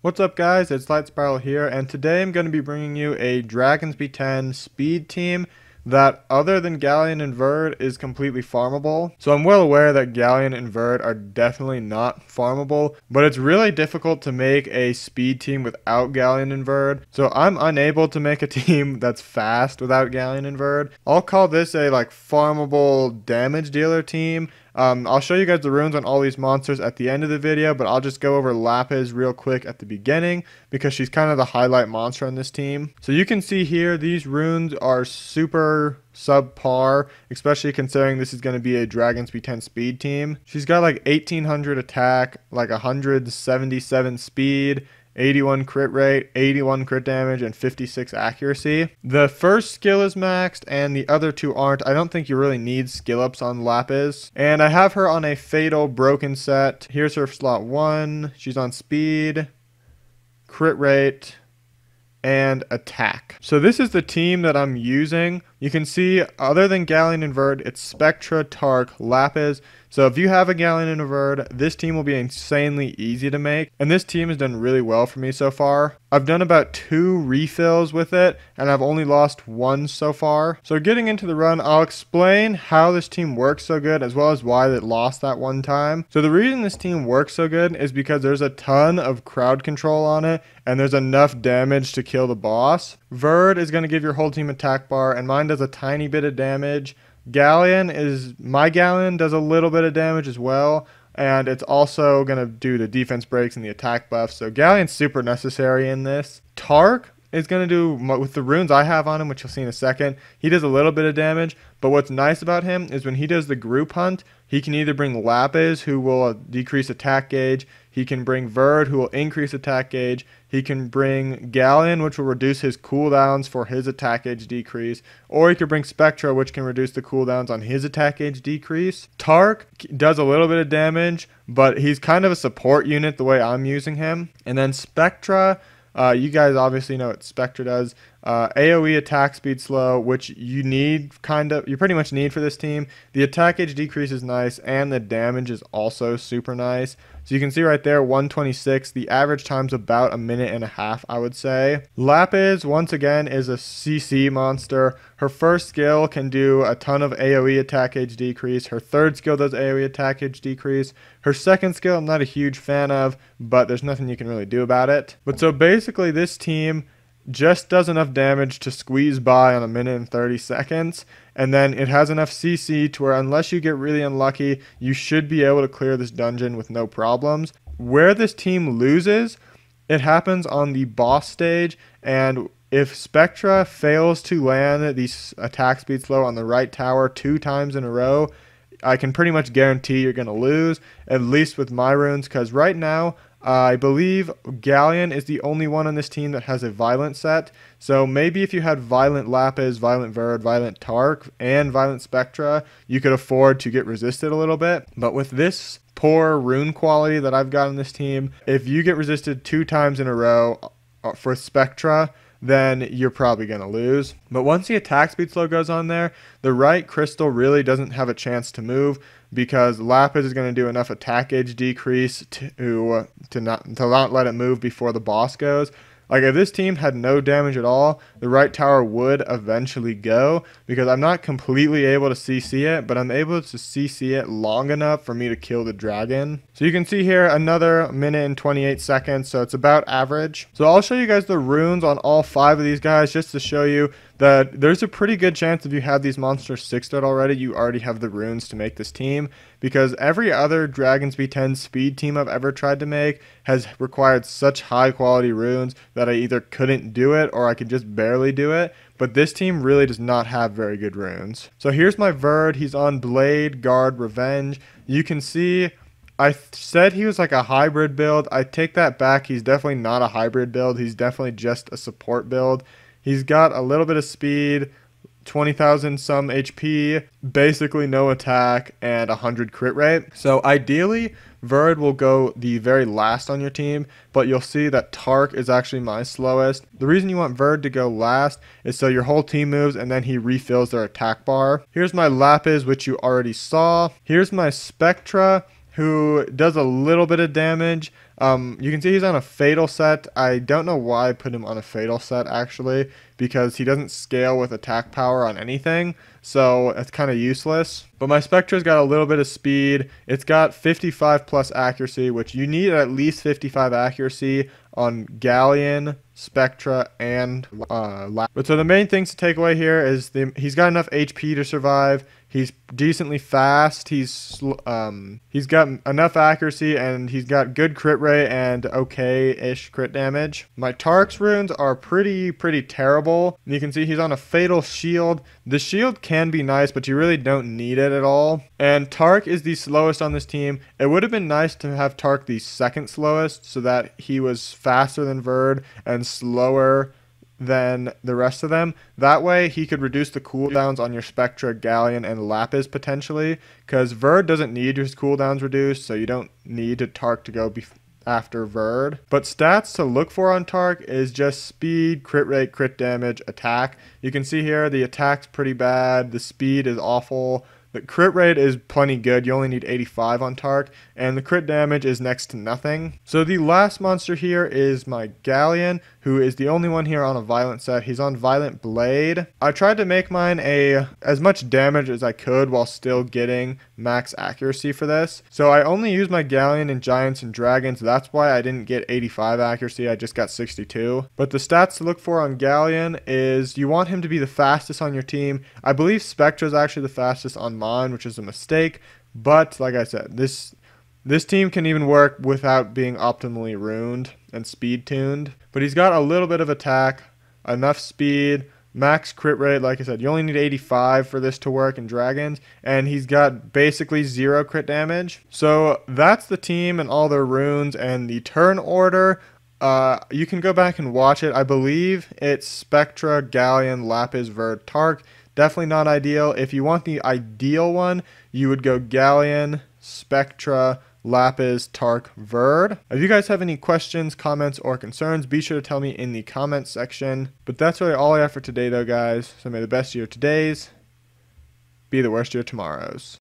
What's up guys, it's Light Spiral here, and today I'm going to be bringing you a Dragons B10 speed team that, other than Galleon and Verde, is completely farmable. So I'm well aware that Galleon and Verde are definitely not farmable, but it's really difficult to make a speed team without Galleon and Verde. So I'm unable to make a team that's fast without Galleon and Verde. I'll call this a farmable damage dealer team. I'll show you guys the runes on all these monsters at the end of the video, but I'll just go over Lapis real quick at the beginning because she's kind of the highlight monster on this team. So you can see here, these runes are super subpar, especially considering this is going to be a Dragons B10 speed team. She's got 1800 attack, 177 speed, 81 crit rate, 81 crit damage, and 56 accuracy. The first skill is maxed and the other two aren't. I don't think you really need skill ups on Lapis. And I have her on a fatal broken set. Here's her slot 1. She's on speed, crit rate, and attack. So this is the team that I'm using. You can see, other than Galleon and Verde, it's Spectra, Tark, Lapis. So if you have a Galleon and a Verde, this team will be insanely easy to make. And this team has done really well for me so far. I've done about 2 refills with it, and I've only lost 1 so far. So getting into the run, I'll explain how this team works so good, as well as why it lost that one time. So the reason this team works so good is because there's a ton of crowd control on it, and there's enough damage to kill the boss. Verde is going to give your whole team attack bar, and mine does a tiny bit of damage. My Galleon does a little bit of damage as well, and it's also going to do the defense breaks and the attack buffs. So Galleon's super necessary in this. Tark is going to do, with the runes I have on him, which you'll see in a second, he does a little bit of damage. But what's nice about him is when he does the group hunt, he can either bring Lapis, who will decrease attack gauge. He can bring Verde, who will increase attack gauge. He can bring Galleon, which will reduce his cooldowns for his attack gauge decrease. Or he could bring Spectra, which can reduce the cooldowns on his attack gauge decrease. Tark does a little bit of damage, but he's kind of a support unit the way I'm using him. And then Spectra, you guys obviously know what Spectra does. AoE attack speed slow, which you pretty much need for this team. The attack gauge decrease is nice, and the damage is also super nice. So you can see right there, 126. The average time's about a minute and a half, I would say. Lapis, once again, is a CC monster. Her first skill can do a ton of AoE attack gauge decrease. Her third skill does AoE attack gauge decrease. Her second skill, I'm not a huge fan of, but there's nothing you can really do about it. But so basically, this team just does enough damage to squeeze by on a minute and 30 seconds, and then it has enough CC to where, unless you get really unlucky, you should be able to clear this dungeon with no problems. Where this team loses, it happens on the boss stage, and if Spectra fails to land the attack speed slow on the right tower 2 times in a row, I can pretty much guarantee you're going to lose, at least with my runes, because right now, I believe Galleon is the only one on this team that has a Violent set. So maybe if you had Violent Lapis, Violent Verde, Violent Tark, and Violent Spectra, you could afford to get resisted a little bit. But with this poor rune quality that I've got on this team, if you get resisted 2 times in a row for Spectra, then you're probably going to lose. But once the attack speed slow goes on there, the right crystal really doesn't have a chance to move, because Lapis is going to do enough attack gauge decrease to not let it move before the boss goes. If this team had no damage at all, the right tower would eventually go, because I'm not completely able to CC it, but I'm able to CC it long enough for me to kill the dragon. So you can see here, another minute and 28 seconds, so it's about average. So I'll show you guys the runes on all 5 of these guys, just to show you that there's a pretty good chance if you have these monsters 6-starred already, you already have the runes to make this team, because every other Dragons B10 speed team I've ever tried to make has required such high quality runes that I either couldn't do it or I could just barely do it. But this team really does not have very good runes. So here's my Verde. He's on Blade, Guard, Revenge. You can see I said he was like a hybrid build. I take that back. He's definitely not a hybrid build. He's definitely just a support build. He's got a little bit of speed, 20,000 some HP, basically no attack, and 100 crit rate. So ideally, Verde will go the very last on your team, but you'll see that Tark is actually my slowest. The reason you want Verde to go last is so your whole team moves and then he refills their attack bar. Here's my Lapis, which you already saw. Here's my Spectra, who does a little bit of damage. You can see he's on a fatal set. I don't know why I put him on a fatal set actually, because he doesn't scale with attack power on anything, so it's kind of useless. But my Spectra's got a little bit of speed. It's got 55 plus accuracy, which you need at least 55 accuracy on Galleon, Spectra, and Lapis. But so the main things to take away here is he's got enough HP to survive. He's decently fast. He's got enough accuracy, and he's got good crit rate and okay-ish crit damage. My Tark's runes are pretty terrible. You can see he's on a fatal shield. The shield can be nice, but you really don't need it at all. And Tark is the slowest on this team. It would have been nice to have Tark the second slowest, so that he was faster than Verde and slower than the rest of them. That way he could reduce the cooldowns on your Spectra, Galleon, and Lapis potentially, because Verde doesn't need his cooldowns reduced, so you don't need a Tark to go after Verde. But stats to look for on Tark is just speed, crit rate, crit damage, attack. You can see here the attack's pretty bad, the speed is awful. The crit rate is plenty good. You only need 85 on Tark, and the crit damage is next to nothing. So the last monster here is my Galleon, who is the only one here on a violent set. He's on Violent Blade. I tried to make mine as much damage as I could while still getting max accuracy for this. So I only used my Galleon in Giants and Dragons. That's why I didn't get 85 accuracy. I just got 62. But the stats to look for on Galleon is you want him to be the fastest on your team. I believe Spectra is actually the fastest on mine, which is a mistake. But like I said, this team can even work without being optimally runed and speed tuned. But he's got a little bit of attack, enough speed, max crit rate. Like I said, you only need 85 for this to work in Dragons, and he's got basically 0 crit damage. So that's the team and all their runes and the turn order. You can go back and watch it. I believe it's Spectra, Galleon, Lapis, Verde, Tark. Definitely not ideal. If you want the ideal one, you would go Galleon, Spectra, Lapis, Tark, Verde. If you guys have any questions, comments, or concerns, be sure to tell me in the comments section. But that's really all I have for today though, guys. So may the best of your todays be the worst of your tomorrows.